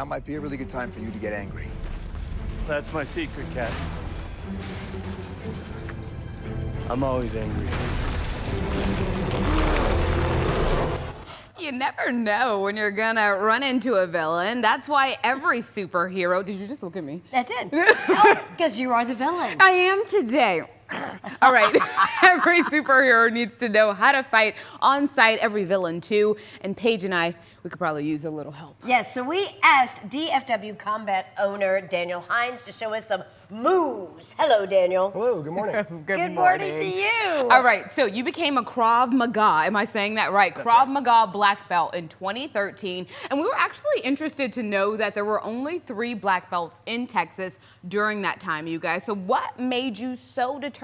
now might be a really good time for you to get angry. That's my secret, Cat. I'm always angry. You never know when you're gonna run into a villain. That's why every superhero, did you just look at me? I did. Because you are the villain. I am today. All right, every superhero needs to know how to fight on site, every villain too. And Paige and I, we could probably use a little help. Yes, so we asked DFW Combat owner Daniel Hines to show us some moves. Hello, Daniel. Hello, good morning. Good morning to you. All right, so you became a Krav Maga, am I saying that right? That's Krav right. Maga black belt in 2013. And we were actually interested to know that there were only 3 black belts in Texas during that time, you guys. So what made you so determined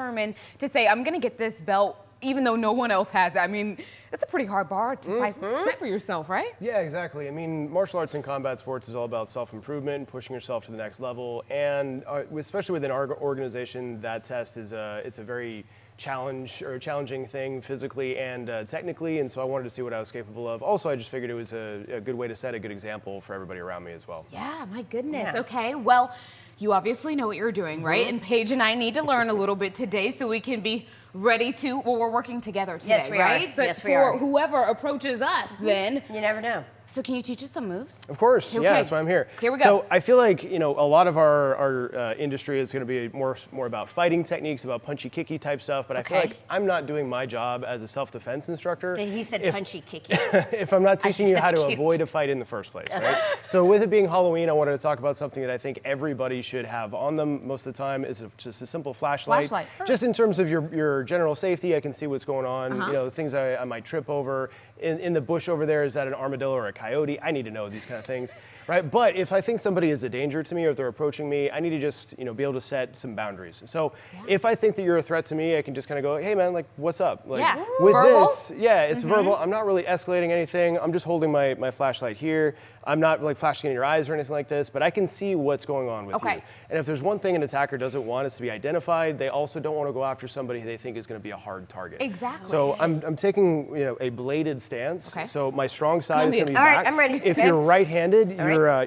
to say, I'm gonna get this belt even though no one else has it? I mean, that's a pretty hard bar to set for yourself, right? Yeah, exactly. I mean, martial arts and combat sports is all about self-improvement, pushing yourself to the next level, and especially within our organization, that test is it's a very challenging thing physically and technically, and so I wanted to see what I was capable of. Also, I just figured it was a good way to set a good example for everybody around me as well. Yeah, my goodness. Yeah. Okay, well, you obviously know what you're doing, right? And Paige and I need to learn a little bit today so we can be ready to, well, we're working together today, Yes, we are. right? But Yes, we for are. whoever approaches us, then. You never know. So can you teach us some moves? Of course, Okay. yeah, that's why I'm here. Here we go. So I feel like, you know, a lot of our industry is going to be more about fighting techniques, about punchy kicky type stuff, but I feel Okay. like I'm not doing my job as a self-defense instructor. He said if- punchy kicky. if I'm not teaching you how to That's cute. avoid a fight in the first place, right? So with it being Halloween, I wanted to talk about something that I think everybody should have on them most of the time is just a simple flashlight. Just in terms of your general safety, I can see what's going on, you know, things I might trip over. In the bush over there, is that an armadillo or a coyote? I need to know these kind of things, right? But if I think somebody is a danger to me or if they're approaching me, I need to just, you know, be able to set some boundaries. So if I think that you're a threat to me, I can just kind of go, hey man, like, what's up? Like, with verbal? this, yeah, it's verbal. I'm not really escalating anything. I'm just holding my flashlight here. I'm not like flashing in your eyes or anything like this, but I can see what's going on with you. And if there's one thing an attacker doesn't want is to be identified, they also don't want to go after somebody they think is going to be a hard target. Exactly. So I'm taking, you know, a bladed stance. Okay. So my strong side is going to be All back. right, I'm ready. If Okay. you're right-handed,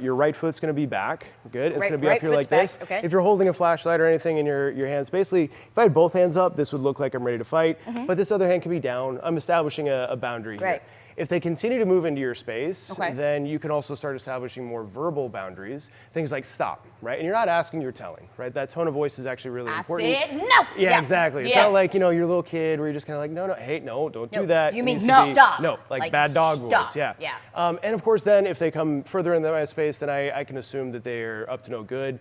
your right foot's going to be back. Good. It's going to be up here like this. Okay. If you're holding a flashlight or anything in your hands, basically, if I had both hands up, this would look like I'm ready to fight. But this other hand can be down. I'm establishing a boundary here. Right. If they continue to move into your space, Okay. then you can also start establishing more verbal boundaries. Things like stop, right? And you're not asking, you're telling, right? That tone of voice is actually really I important. said no. Yeah, exactly. It's Yeah. not like, you know, you're a little kid where you're just kind of like, no, hey, no, don't do that. You It mean needs to no. be- Stop. No, like Like bad dog stop. voice, yeah. Yeah. And of course, then if they come further into my space, then I can assume that they're up to no good.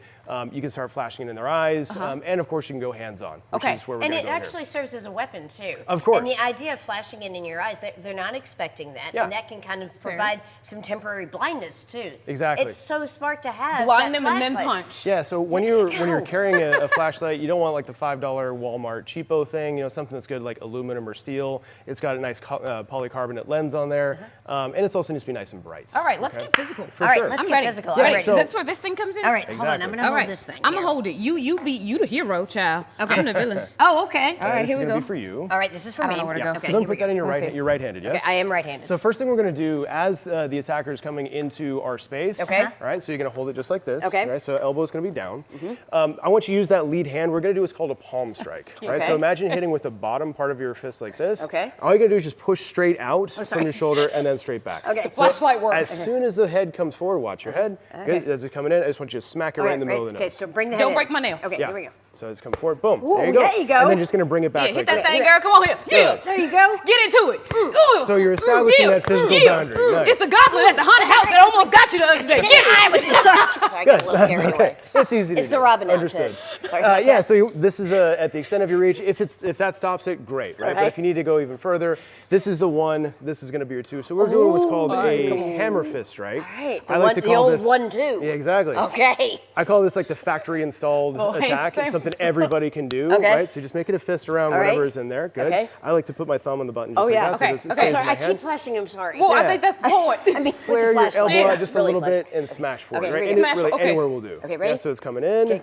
You can start flashing it in their eyes. And of course, you can go hands-on, which Okay. is where we're And gonna it go here. actually serves as a weapon too. Of course. And the idea of flashing it in your eyes, they're not expecting that. Yeah. And that can kind of provide some temporary blindness too. Exactly. It's so smart to have. Blind that them and then flashlight. punch. Yeah, so when you're carrying a flashlight, you don't want like the $5 Walmart cheapo thing, you know, something that's good like aluminum or steel. It's got a nice polycarbonate lens on there, and it's also needs to be nice and bright. All right, let's okay? get physical. For All right, sure. let's I'm get ready. physical. You I'm ready? ready. Is this where this thing comes in? All right, hold on. Okay. I'm gonna All hold right. this thing. I'm gonna here. hold it. You the hero, child. Okay. I'm the villain. Oh, okay. All right, This here is we gonna go. be for you. All right, this is for I me. don't know where to Yeah. go. So don't put that in your Let me right. see. You're right-handed, yes? Okay, I am right-handed. So first thing we're going to do as the attacker is coming into our space. Okay. All right. So you're going to hold it just like this. Okay. Right. So elbow is going to be down. I want you to use that lead hand. We're going to do what's called a palm strike. Right. Okay. So imagine hitting with the bottom part of your fist like this. Okay. All you got to do is just push straight out from your shoulder and then straight back. Okay. So Flashlight works. As soon as the head comes forward, watch your head. Good. As it's coming in, I just want you to smack it right in the middle of the nose. Okay, so bring the Don't head break in. my nail. Okay, Yeah. here we go. So it's coming forward. Boom. Ooh, there you go. there you go. And then just going to bring it back Yeah, like hit that this. thing, girl. Come on here. Yeah. There you go. Get into it. Ooh. So you're establishing that physical boundary. Nice. It's the goblin at the haunted house that almost got you the other day. Get it. Sorry, I got a little That's carried okay. away. It's easy to It's do. the Robin Understood. outfit. Sorry about Yeah, that. so this is at the extent of your reach. If that stops it, great, right? But Okay. if you need to go even further, this is the one. This is going to be your two. So we're doing what's called a hammer fist strike. Right, I like to call old this 1-2. Yeah, exactly. Okay. I call this like the factory installed hey, attack. same. It's something everybody can do, Okay. right? So you just make it a fist around All right. whatever is in there. Good. Okay. I like to put my thumb on the button just Oh, like yeah. that. Okay, So this okay. stays in Sorry, my I hand. keep flashing him, sorry. Well, I Yeah. think that's the point. I mean, Flare your elbow flashlight. out just a Really little flash. bit and smash forward, Okay, right? ready? Any- Smash, really okay. anywhere will do. Okay, ready? Yeah, so it's coming in. Okay.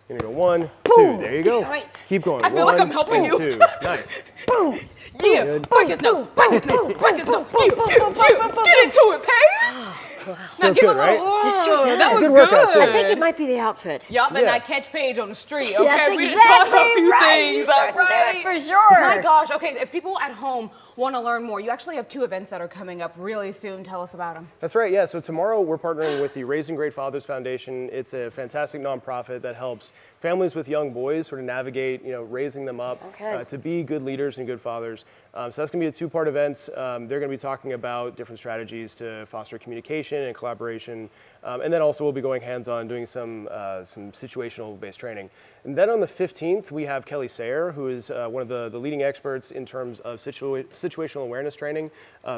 Here we go. 1, 2. There you go. All right. Keep going. I feel like 1, I'm helping you. 2. Nice. Boom. Yeah. Good. Break his nose. Break his nose. Break his nose. Yeah. Get into it, Paige. Feels good, right? It sure does. That was Good workout, too. I think it might be the outfit. Yup, and Yeah. I catch Paige on the street. Okay, That's we exactly talked about a few right. things. You All certainly right, did, for sure. My gosh. Okay, if people at home want to learn more, you actually have 2 events that are coming up really soon. Tell us about them. That's right, yeah. So tomorrow we're partnering with the Raising Great Fathers Foundation. It's a fantastic nonprofit that helps families with young boys sort of navigate, raising them up to be good leaders and good fathers. So that's going to be a 2-part event. They're going to be talking about different strategies to foster communication and collaboration. And then also we'll be going hands-on, doing some situational-based training. And then on the 15th, we have Kelly Sayer, who is one of the leading experts in terms of situational awareness training,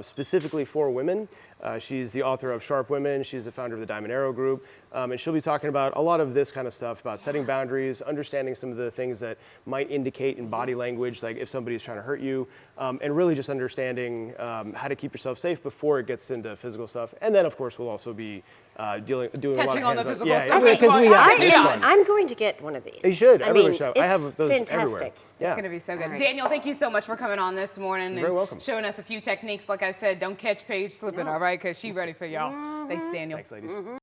specifically for women. She's the author of Sharp Women. She's the founder of the Diamond Arrow Group. And she'll be talking about a lot of this kind of stuff, about setting boundaries, understanding some of the things that might indicate in body language, like if somebody's trying to hurt you, and really just understanding how to keep yourself safe before it gets into physical stuff. And then, of course, we'll also be doing a lot of Touching on the hands-on. physical stuff. because we have it's fun. I'm going to get one of these. You should. I Everybody mean, should. I have those fantastic. everywhere. Yeah. It's going to be so good. Daniel, thank you so much for coming on this morning You're very welcome. showing us a few techniques. Like I said, don't catch Paige slipping, all right? Because she's ready for y'all. Thanks, Daniel. Thanks, ladies.